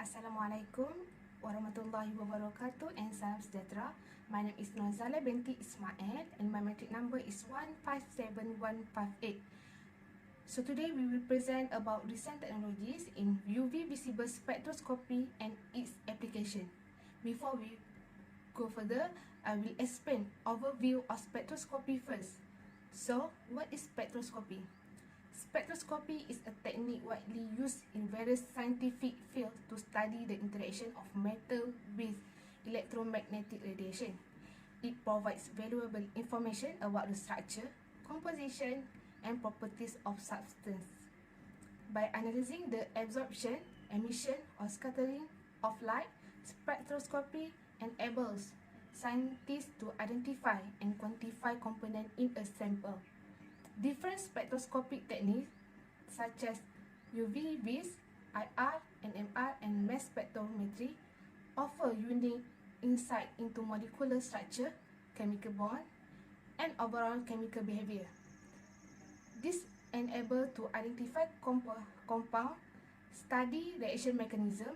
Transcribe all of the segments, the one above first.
Assalamualaikum warahmatullahi wabarakatuh and salam sejahtera. My name is NORZALIA binti ISMAIL and my metric number is 157158. So today we will present about recent technologies in UV visible spectroscopy and its application. Before we go further, I will explain overview of spectroscopy first. So, what is spectroscopy? Spectroscopy is a technique widely used in various scientific fields to study the interaction of matter with electromagnetic radiation. It provides valuable information about the structure, composition, and properties of substance. By analyzing the absorption, emission, or scattering of light, spectroscopy enables scientists to identify and quantify components in a sample. Different spectroscopic techniques such as Uv-Vis, IR, NMR, and mass spectrometry offer unique insight into molecular structure, chemical bond, and overall chemical behavior. This enables to identify compound, study reaction mechanism,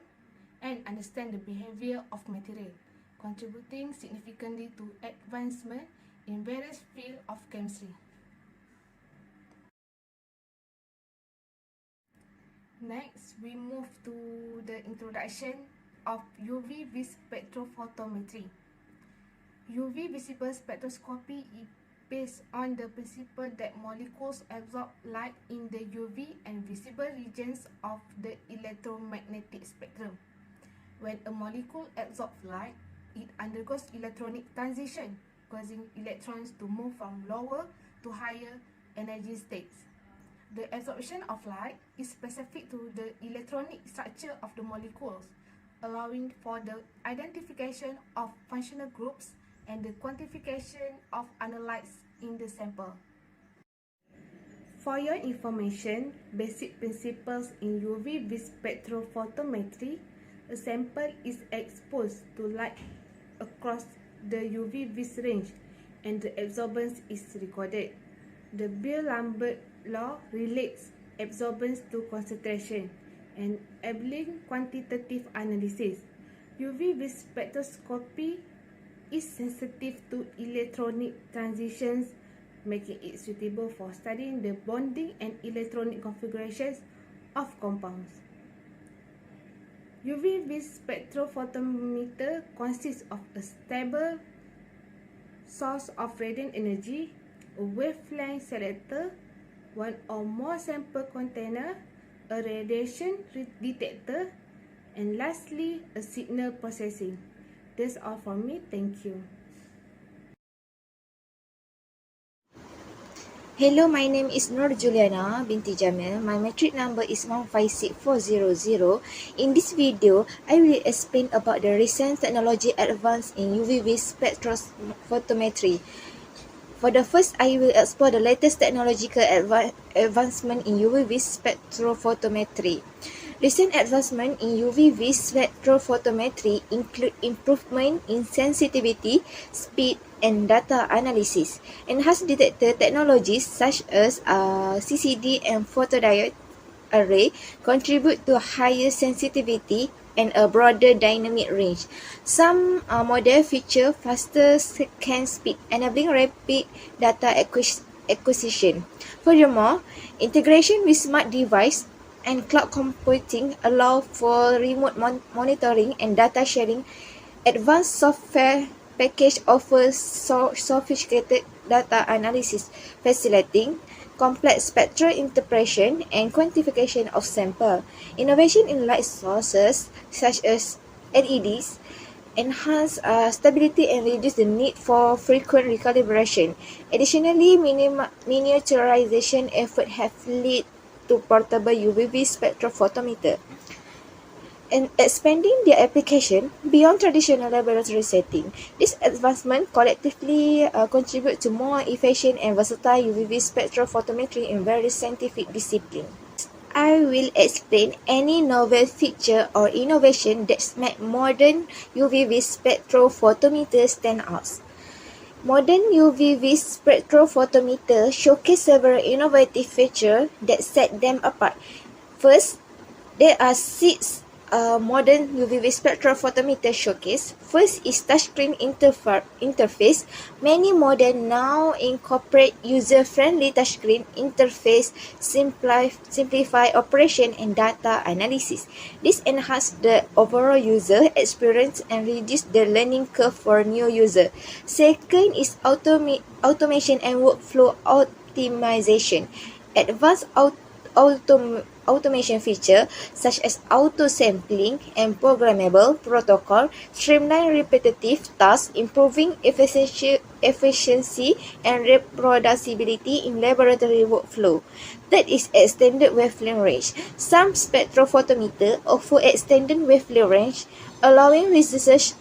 and understand the behavior of material, contributing significantly to advancement in various fields of chemistry. Next, we move to the introduction of UV-Vis spectrophotometry. UV visible spectroscopy is based on the principle that molecules absorb light in the UV and visible regions of the electromagnetic spectrum. When a molecule absorbs light, it undergoes electronic transition, causing electrons to move from lower to higher energy states. The absorption of light is specific to the electronic structure of the molecules, allowing for the identification of functional groups and the quantification of analytes in the sample. For your information, basic principles in UV-Vis spectrophotometry, a sample is exposed to light across the UV-Vis range and the absorbance is recorded. The Beer-Lambert law relates absorbance to concentration, enabling quantitative analysis. UV-Vis spectroscopy is sensitive to electronic transitions, making it suitable for studying the bonding and electronic configurations of compounds. UV-Vis spectrophotometer consists of a stable source of radiant energy, a wavelength selector, one or more sample container, a radiation detector, and lastly, a signal processing. That's all from me. Thank you. Hello, my name is JULIANA binti JAMIL. My metric number is 156400. In this video, I will explain about the recent technology advance in UV-Vis spectrophotometry. For the first, I will explore the latest technological advancement in UV-Vis spectrophotometry. Recent advancements in UV-Vis spectrophotometry include improvement in sensitivity, speed, and data analysis. Enhanced detector technologies such as CCD and photodiode array contribute to higher sensitivity and a broader dynamic range. Some models feature faster scan speed, enabling rapid data acquisition. Furthermore, integration with smart device and cloud computing allow for remote monitoring and data sharing. Advanced software package offers sophisticated data analysis, facilitating complex spectral interpretation and quantification of sample. Innovation in light sources such as LEDs enhance stability and reduce the need for frequent recalibration. Additionally, miniaturization efforts have led to portable UV-Vis spectrophotometer and expanding their application beyond traditional laboratory setting. This advancement collectively contribute to more efficient and versatile UV-Vis spectrophotometry in various scientific disciplines. I will explain any novel feature or innovation that make modern UV-Vis spectrophotometer stand out. Modern UV-Vis spectrophotometer showcase several innovative features that set them apart. First, there are 6 modern UV-Vis spectrophotometer showcase. First is touchscreen interface. Many modern now incorporate user-friendly touchscreen interface, simplify operation and data analysis. This enhances the overall user experience and reduce the learning curve for new user. Second is automation and workflow optimization. Advanced automation feature such as auto sampling and programmable protocol streamline repetitive tasks, improving efficiency and reproducibility in laboratory workflow. Third is extended wavelength range. Some spectrophotometer offer extended wavelength range, allowing researchers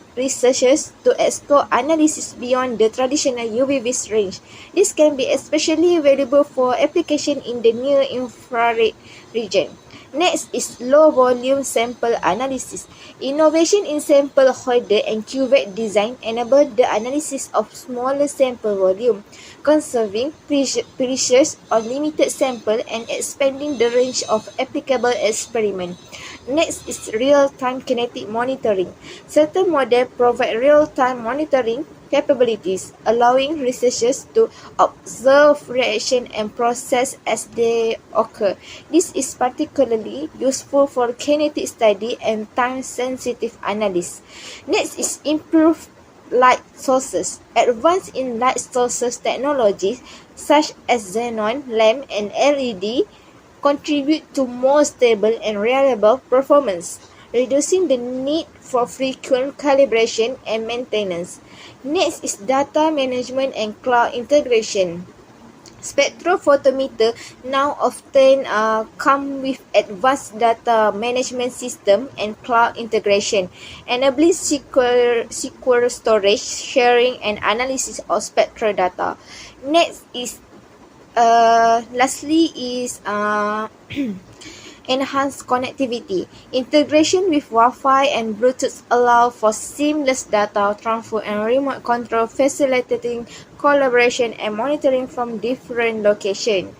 to explore analysis beyond the traditional UV-Vis range. This can be especially valuable for application in the near-infrared region. Next is low-volume sample analysis. Innovation in sample holder and cuvette design enable the analysis of smaller sample volume, conserving precious or limited sample and expanding the range of applicable experiment. Next is real-time kinetic monitoring. Certain models provide real-time monitoring capabilities, allowing researchers to observe reaction and process as they occur. This is particularly useful for kinetic study and time-sensitive analysis. Next is improved light sources. Advanced in light sources technologies such as xenon, lamp, and LED contribute to more stable and reliable performance, reducing the need for frequent calibration and maintenance. Next is data management and cloud integration. Spectrophotometer now often come with advanced data management system and cloud integration, enabling secure storage, sharing, and analysis of spectral data. Next is lastly is enhanced connectivity. Integration with Wi-Fi and Bluetooth allow for seamless data transfer and remote control, facilitating collaboration and monitoring from different locations.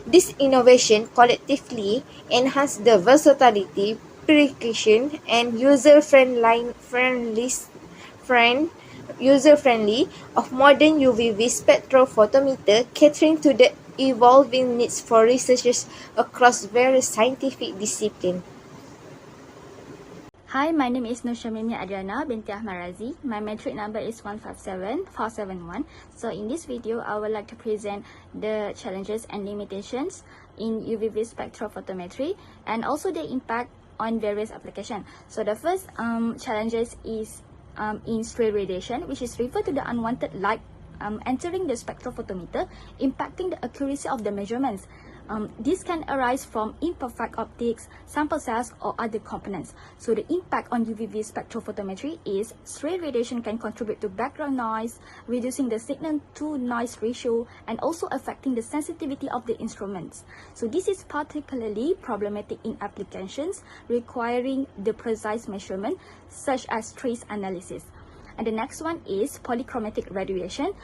This innovation collectively enhance the versatility, precision, and user-friendly of modern UV-Vis spectrophotometer, catering to the evolving needs for researchers across various scientific disciplines. Hi, my name is Nursyamimi Adriana, BINTI AHMAD RADZI. My metric number is 157471. So in this video, I would like to present the challenges and limitations in UV-Vis spectrophotometry and also the impact on various applications. So the first challenges is in stray radiation, which is referred to the unwanted light entering the spectrophotometer, impacting the accuracy of the measurements. This can arise from imperfect optics, sample size, or other components. So the impact on UV-Vis spectrophotometry is stray radiation can contribute to background noise, reducing the signal-to-noise ratio, and also affecting the sensitivity of the instruments. So this is particularly problematic in applications requiring the precise measurement, such as trace analysis. And the next one is polychromatic radiation,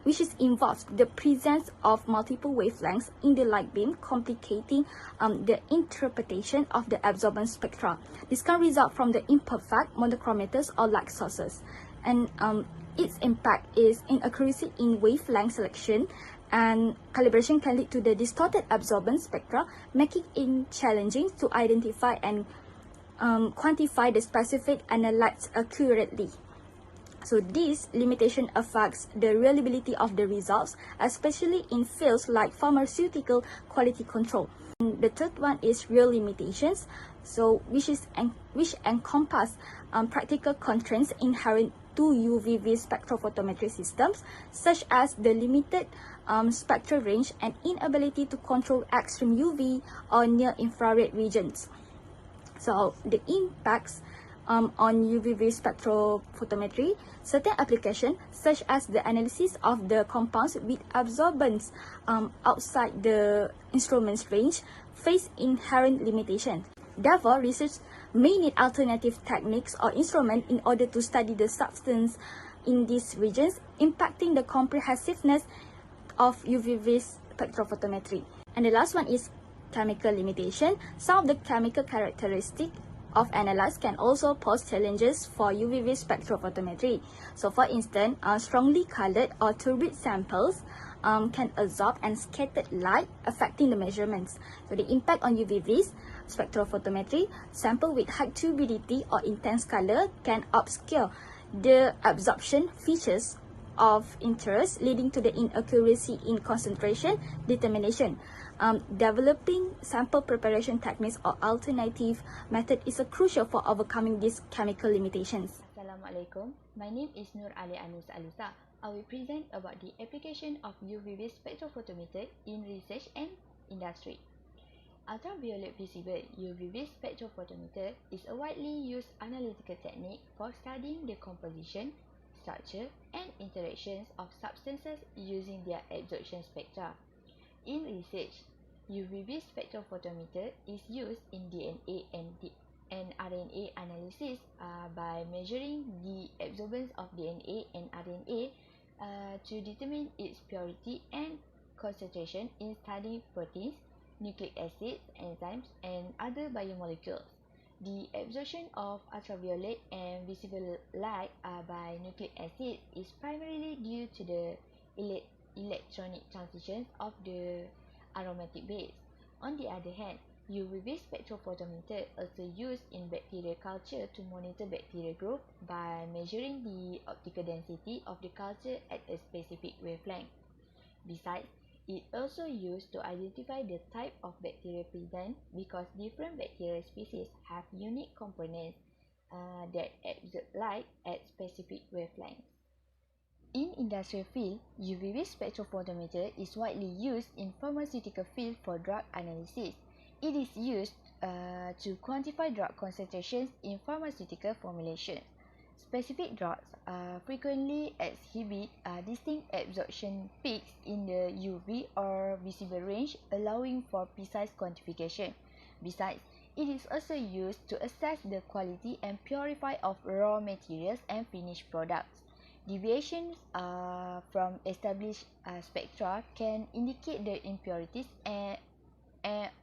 which involves the presence of multiple wavelengths in the light beam, complicating the interpretation of the absorbance spectra. This can result from the imperfect monochromators or light sources, and its impact is inaccuracy in wavelength selection, and calibration can lead to the distorted absorbance spectra, making it challenging to identify and quantify the specific analytes accurately. So this limitation affects the reliability of the results, especially in fields like pharmaceutical quality control. And the third one is real limitations, which encompass practical constraints inherent to UV-Vis spectrophotometry systems, such as the limited spectral range and inability to control extreme UV or near-infrared regions. So the impacts on UV-Vis spectrophotometry, certain applications such as the analysis of the compounds with absorbance outside the instrument's range face inherent limitations. Therefore, research may need alternative techniques or instruments in order to study the substance in these regions, impacting the comprehensiveness of UV-Vis spectrophotometry. And the last one is chemical limitation. Some of the chemical characteristics of analytes can also pose challenges for UV-Vis spectrophotometry. So for instance, strongly colored or turbid samples can absorb and scatter light, affecting the measurements. So the impact on UV-Vis spectrophotometry, sample with high turbidity or intense color can obscure the absorption features of interest, leading to the inaccuracy in concentration determination. Developing sample preparation techniques or alternative method is crucial for overcoming these chemical limitations. Assalamualaikum. My name is Nursyamimi ALISA. I will present about the application of UV-Vis spectrophotometer in research and industry. Ultraviolet visible UV-Vis spectrophotometer is a widely used analytical technique for studying the composition, structure, and interactions of substances using their absorption spectra. In research, UV-Vis spectrophotometer is used in DNA and RNA analysis by measuring the absorbance of DNA and RNA to determine its purity and concentration in studying proteins, nucleic acids, enzymes, and other biomolecules. The absorption of ultraviolet and visible light by nucleic acids is primarily due to the electronic transitions of the aromatic base. On the other hand, UV-Vis spectrophotometer also used in bacterial culture to monitor bacterial growth by measuring the optical density of the culture at a specific wavelength. Besides, it also used to identify the type of bacteria present because different bacterial species have unique components that absorb light at specific wavelengths. In industrial field, UV-Vis spectrophotometer is widely used in pharmaceutical field for drug analysis. It is used to quantify drug concentrations in pharmaceutical formulation. Specific drugs frequently exhibit distinct absorption peaks in the UV or visible range, allowing for precise quantification. Besides, it is also used to assess the quality and purity of raw materials and finished products. Deviations from established spectra can indicate the impurities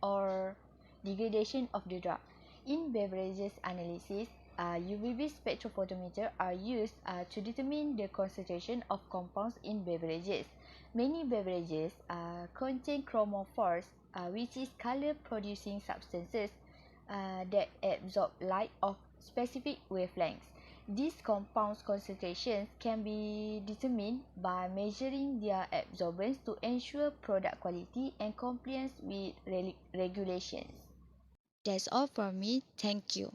or degradation of the drug. In beverages analysis, UV-Vis spectrophotometer are used to determine the concentration of compounds in beverages. Many beverages contain chromophores, which is color-producing substances that absorb light of specific wavelengths. These compounds' concentrations can be determined by measuring their absorbance to ensure product quality and compliance with regulations. That's all from me. Thank you.